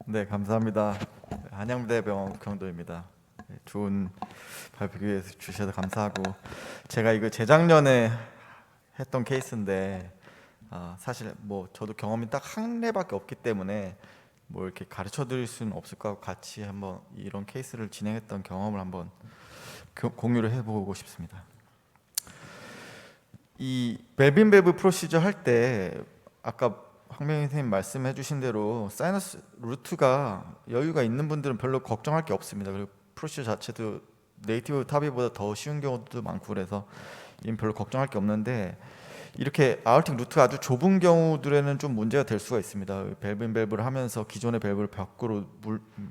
네, 감사합니다. 한양대병원 국형도입니다. 네, 좋은 발표 기회 주셔서 감사하고, 제가 이거 재작년에 했던 케이스인데, 사실 뭐 저도 경험이 딱 한 해밖에 없기 때문에 뭐 이렇게 가르쳐 드릴 수는 없을 것 같고, 같이 한번 이런 케이스를 진행했던 경험을 한번 공유를 해보고 싶습니다. 이 벨빈 밸브 프로시저 할 때 아까 황명희 선생님 말씀해 주신 대로 사이너스 루트가 여유가 있는 분들은 별로 걱정할 게 없습니다. 그리고 프로시저 자체도 네이티브 타비보다 더 쉬운 경우도 많고, 그래서 이는 별로 걱정할 게 없는데, 이렇게 아우팅 루트가 아주 좁은 경우들에는 좀 문제가 될 수가 있습니다. 밸브인 밸브를 하면서 기존의 밸브를 밖으로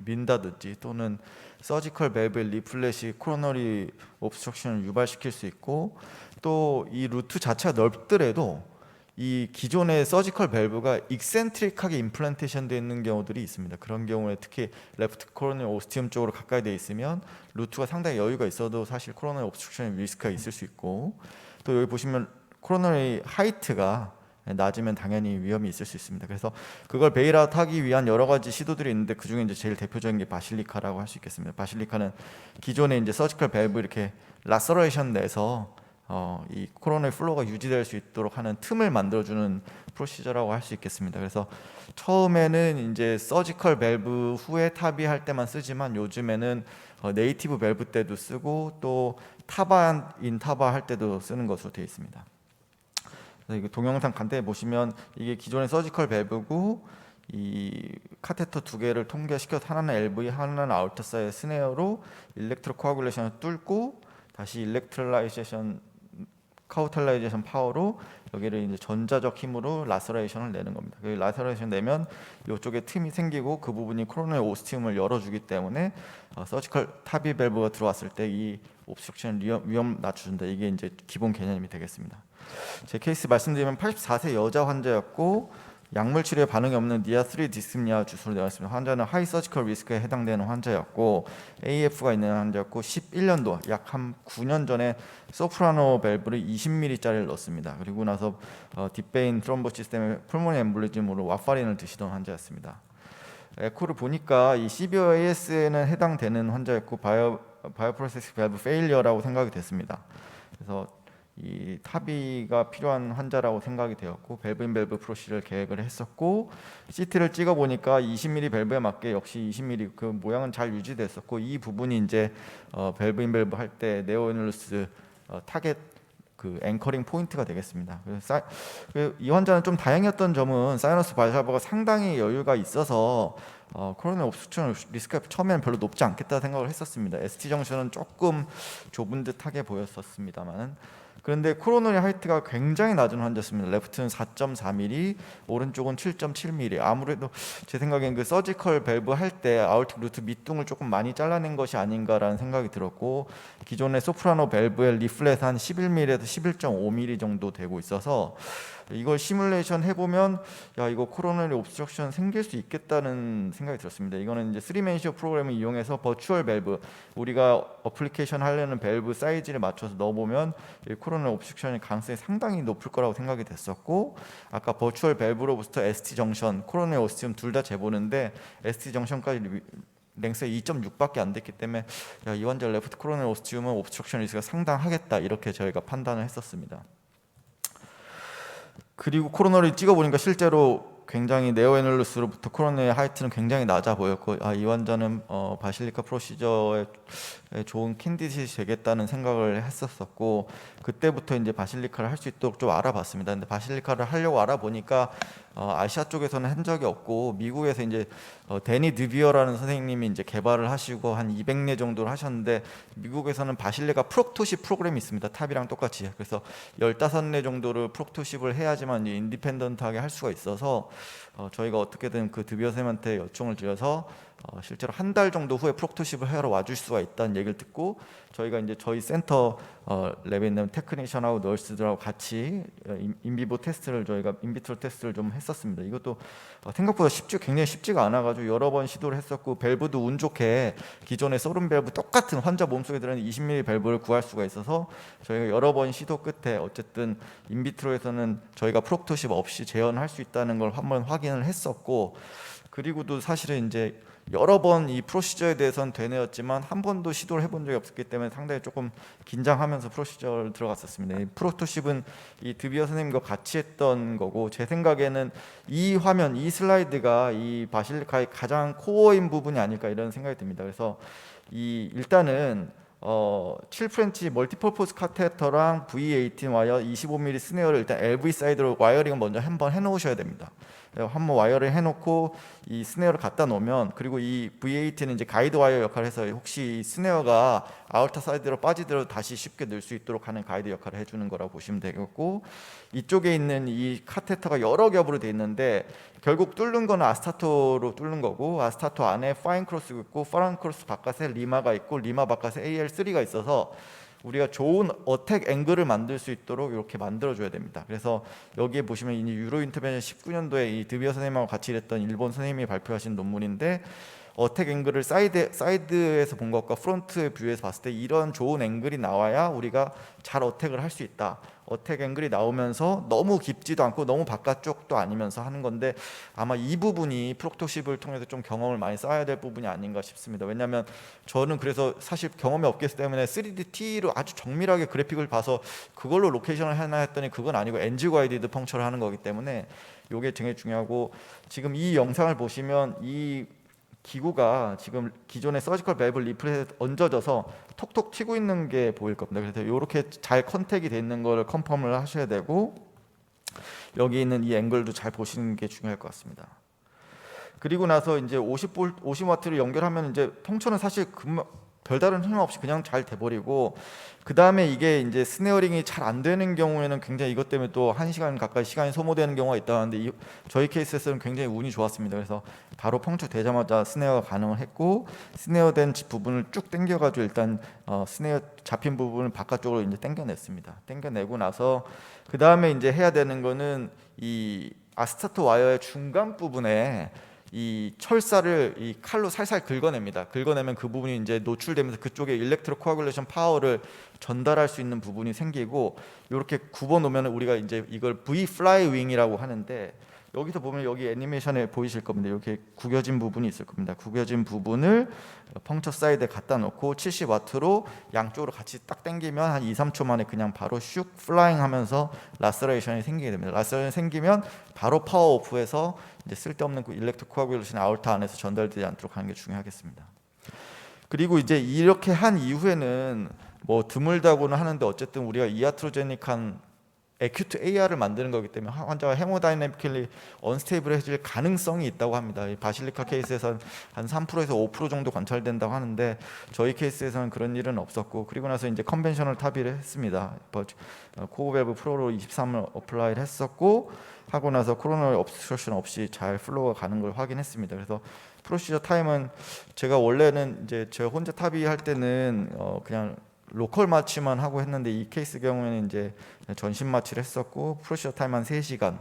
민다든지, 또는 서지컬 밸브의 리플렛이 코로너리 옵스트럭션을 유발시킬 수 있고, 또 이 루트 자체가 넓더라도 이 기존의 서지컬 밸브가 익센트릭하게 임플란테이션 되어 있는 경우들이 있습니다. 그런 경우에 특히 레프트 코로너리 오스티움 쪽으로 가까이 되어 있으면 루트가 상당히 여유가 있어도 사실 코로너리 옵스트럭션의 리스크가 있을 수 있고, 또 여기 보시면 코로너리 하이트가 낮으면 당연히 위험이 있을 수 있습니다. 그래서 그걸 베일아웃 하기 위한 여러 가지 시도들이 있는데, 그 중에 이제 제일 대표적인 게 바실리카라고 할 수 있겠습니다. 바실리카는 기존에 이제 서지컬 밸브 이렇게 라서레이션 내서 이 코로너리 플로우가 유지될 수 있도록 하는 틈을 만들어주는 프로시저라고 할 수 있겠습니다. 그래서 처음에는 이제 서지컬 밸브 후에 타비할 때만 쓰지만, 요즘에는 네이티브 밸브 때도 쓰고, 또 타바인 타바 할 때도 쓰는 것으로 되어 있습니다. 그래서 이거 동영상 간단히 보시면, 이게 기존의 서지컬 밸브고, 이 카테터 두 개를 통계시켜서 하나는 LV, 하나는 아우터 사이의 스네어로 일렉트로 코아굴레이션을 뚫고, 다시 일렉트라이제이션 카우탈라이제이션 파워로 여기를 이제 전자적 힘으로 라서레이션을 내는 겁니다. 그 라서레이션 내면 이쪽에 틈이 생기고, 그 부분이 코로나의 오스티움을 열어주기 때문에 서지컬 타비 밸브가 들어왔을 때 이 옵스트럭션 위험 낮춰준다. 이게 이제 기본 개념이 되겠습니다. 제 케이스 말씀드리면 84세 여자 환자였고, 약물 치료에 반응이 없는 니아3 디스미아 주소를 내었습니다. 환자는 하이 서지컬 리스크에 해당되는 환자였고, AF가 있는 환자였고, 11년도 약 한 9년 전에 소프라노 밸브를 20mm짜리를 넣었습니다. 그리고 나서 딥베인 트롬보시스 때문에 풀모니 엠볼리즘으로 와파린을 드시던 환자였습니다. 에코를 보니까 이 시비어 AS에는 해당되는 환자였고, 바이오프로세스 밸브 페일리어라고 생각이 됐습니다. 그래서 이 타비가 필요한 환자라고 생각이 되었고, 밸브인 밸브 프로시를 계획을 했었고, CT를 찍어 보니까 20mm 밸브에 맞게 역시 20mm 그 모양은 잘 유지됐었고, 이 부분이 이제 밸브인 밸브 할 때 네오애놀루스 타겟 그 앵커링 포인트가 되겠습니다. 그래서 이 환자는 좀 다행이었던 점은 사이너스 발샤버가 상당히 여유가 있어서 코로나 옵스트럭션 리스크가 처음에는 별로 높지 않겠다 생각을 했었습니다. ST 정션은 조금 좁은 듯하게 보였었습니다만, 그런데 코로너리 하이트가 굉장히 낮은 환자였습니다. 레프트는 4.4mm, 오른쪽은 7.7mm. 아무래도 제 생각엔 그 서지컬 밸브 할 때 아울틱 루트 밑둥을 조금 많이 잘라낸 것이 아닌가라는 생각이 들었고, 기존의 소프라노 밸브의 리플렛 한 11mm에서 11.5mm 정도 되고 있어서, 이걸 시뮬레이션 해보면 야, 이거 코로너리 옵스트럭션 생길 수 있겠다는 생각이 들었습니다. 이거는 이제 3맨시어 프로그램을 이용해서 버추얼 밸브, 우리가 어플리케이션 하려는 밸브 사이즈를 맞춰서 넣어보면 코로너리 옵스트럭션의 가능성이 상당히 높을 거라고 생각이 됐었고, 아까 버추얼 밸브로부터 ST 정션, 코로너리 오스티움 둘 다 재보는데 ST 정션까지 랭스가 2.6밖에 안 됐기 때문에 야, 이 환자 레프트 코로너리 오스티움은 옵스트럭션 리스크가 상당하겠다, 이렇게 저희가 판단을 했었습니다. 그리고 코로너를 찍어보니까 실제로 굉장히 네오애놀루스로부터 코로너의 하이트는 굉장히 낮아 보였고, 이 환자는 바실리카 프로시저에 좋은 캔디짓이 되겠다는 생각을 했었고, 그때부터 이제 바실리카를 할 수 있도록 좀 알아봤습니다. 근데 바실리카를 하려고 알아보니까 아시아 쪽에서는 한 적이 없고, 미국에서 이제 데니 드비어라는 선생님이 이제 개발을 하시고 한 200례 정도를 하셨는데, 미국에서는 바실리카 프록토십 프로그램이 있습니다. 탑이랑 똑같이. 그래서 15례 정도를 프록토십을 해야지만 이제 인디펜던트하게 할 수가 있어서 저희가 어떻게든 그 드비어 쌤한테 요청을 드려서 실제로 한 달 정도 후에 프록토십을 하러 와줄 수가 있다는 얘기를 듣고, 저희가 이제 저희 센터 랩에 있는 테크니션하고 널스들하고 같이 인비보 테스트를, 저희가 인비트로 테스트를 좀 했었습니다. 이것도 생각보다 굉장히 쉽지가 않아가지고 여러 번 시도를 했었고, 밸브도 운 좋게 기존의 서른 밸브 똑같은 환자 몸속에 들어있는 20mm 밸브를 구할 수가 있어서 저희가 여러 번 시도 끝에 어쨌든 인비트로에서는 저희가 프록토십 없이 재현할 수 있다는 걸 한번 확인을 했었고, 그리고도 사실은 이제 여러 번 이 프로시저에 대해서는 되뇌었지만 한 번도 시도를 해본 적이 없었기 때문에 상당히 조금 긴장하면서 프로시저를 들어갔었습니다. 이 프로토십은 이 드비어 선생님과 같이 했던 거고, 제 생각에는 이 화면, 이 슬라이드가 이 바실리카의 가장 코어인 부분이 아닐까 이런 생각이 듭니다. 그래서 이 일단은 7프렌치 멀티퍼포스 카테터랑 V18 와이어 25mm 스네어를 일단 LV 사이드로 와이어링을 먼저 한번 해놓으셔야 됩니다. 한번 와이어를 해놓고 이 스네어를 갖다 놓으면, 그리고 이 V18은 이제 가이드 와이어 역할을 해서 혹시 이 스네어가 아우터 사이드로 빠지더라도 다시 쉽게 넣을 수 있도록 하는 가이드 역할을 해주는 거라고 보시면 되겠고, 이쪽에 있는 이 카테터가 여러 겹으로 되어 있는데 결국 뚫는 거는 아스타토로 뚫는 거고, 아스타토 안에 파인 크로스가 있고 파인 크로스 바깥에 리마가 있고 리마 바깥에 AL3가 있어서 우리가 좋은 어택 앵글을 만들 수 있도록 이렇게 만들어줘야 됩니다. 그래서 여기에 보시면 이 유로 인터벤션 19년도에 이 드비어 선생님하고 같이 일했던 일본 선생님이 발표하신 논문인데, 어택 앵글을 사이드에서 본 것과 프론트 뷰에서 봤을 때 이런 좋은 앵글이 나와야 우리가 잘 어택을 할 수 있다. 어택 앵글이 나오면서 너무 깊지도 않고 너무 바깥쪽도 아니면서 하는 건데, 아마 이 부분이 프로토십을 통해서 좀 경험을 많이 쌓아야 될 부분이 아닌가 싶습니다. 왜냐하면 저는 그래서 사실 경험이 없기 때문에 3DT로 아주 정밀하게 그래픽을 봐서 그걸로 로케이션을 하나 했더니 그건 아니고 엔지 가이디드 펑처를 하는 거기 때문에 이게 되게 중요하고, 지금 이 영상을 보시면 이 기구가 지금 기존의 서지컬 밸브 리플렛에 얹어져서 톡톡 튀고 있는 게 보일 겁니다. 그래서 이렇게 잘 컨택이 돼 있는 거를 컨펌을 하셔야 되고, 여기 있는 이 앵글도 잘 보시는 게 중요할 것 같습니다. 그리고 나서 이제 50W를 연결하면 이제 펑처는 사실 별다른 힘 없이 그냥 잘 돼버리고, 그 다음에 이게 이제 스네어링이 잘 안 되는 경우에는 굉장히 이것 때문에 또 1시간 가까이 시간이 소모되는 경우가 있다는데, 저희 케이스에서는 굉장히 운이 좋았습니다. 그래서 바로 펑처 되자마자 스네어가 가능을 했고, 스네어 된 부분을 쭉 당겨가지고 일단 스네어 잡힌 부분을 바깥쪽으로 이제 당겨냈습니다. 당겨내고 나서 그 다음에 이제 해야 되는 거는 이 아스타토 와이어의 중간 부분에 이 철사를 이 칼로 살살 긁어냅니다. 긁어내면 그 부분이 이제 노출되면서 그쪽에 일렉트로 코아굴레이션 파워를 전달할 수 있는 부분이 생기고, 이렇게 굽어 놓으면 우리가 이제 이걸 V 플라이 윙이라고 하는데, 여기서 보면 여기 애니메이션에 보이실 겁니다. 이렇게 구겨진 부분이 있을 겁니다. 구겨진 부분을 펑처 사이드에 갖다 놓고 70W로 양쪽으로 같이 딱 당기면 한 2, 3초 만에 그냥 바로 슉 플라잉 하면서 라서레이션이 생기게 됩니다. 라서레이션이 생기면 바로 파워 오프해서 이제 쓸데없는 일렉트로 코아굴레이션 아울타 안에서 전달되지 않도록 하는 게 중요하겠습니다. 그리고 이제 이렇게 한 이후에는 뭐 드물다고는 하는데 어쨌든 우리가 이아트로제닉한 에큐트 AR을 만드는 거기 때문에 환자가 헤모다이내미컬리 언스테이블해질 가능성이 있다고 합니다. 이 바실리카 케이스에서는 한 3%에서 5% 정도 관찰된다고 하는데, 저희 케이스에서는 그런 일은 없었고, 그리고 나서 이제 컨벤셔널 타비를 했습니다. 코어밸브 프로로 23을 어플라이를 했었고, 하고 나서 코로널 obstruction 없이 잘 플로우가 가는 걸 확인했습니다. 그래서 프로시저 타임은 제가 원래는 이제 저 혼자 타비할 때는 그냥 로컬 마취만 하고 했는데, 이 케이스 경우에는 이제 전신 마취를 했었고, 프로시저 타임 한 3시간,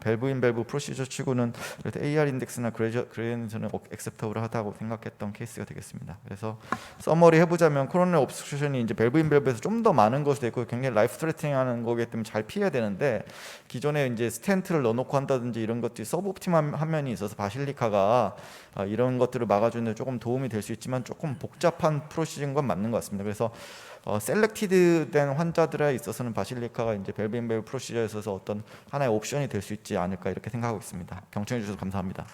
밸브인 밸브 프로시저 치고는 그래도 AR 인덱스나 그레이션은 액셉터블하다고 생각했던 케이스가 되겠습니다. 그래서 서머리 해보자면, 코로널 옵스트럭션이 이제 밸브인 밸브에서 좀 더 많은 것이 되고 굉장히 라이프 스트레팅하는 거기 때문에 잘 피해야 되는데, 기존에 이제 스텐트를 넣어놓고 한다든지 이런 것들이 서브옵티멀한 면이 있어서 바실리카가 이런 것들을 막아주는 데 조금 도움이 될 수 있지만 조금 복잡한 프로시저인 건 맞는 것 같습니다. 그래서 셀렉티드된 환자들에 있어서는 바실리카가 이제 밸브인 밸브 프로시저에 있어서 어떤 하나의 옵션이 될 수 있지 않을까 이렇게 생각하고 있습니다. 경청해 주셔서 감사합니다.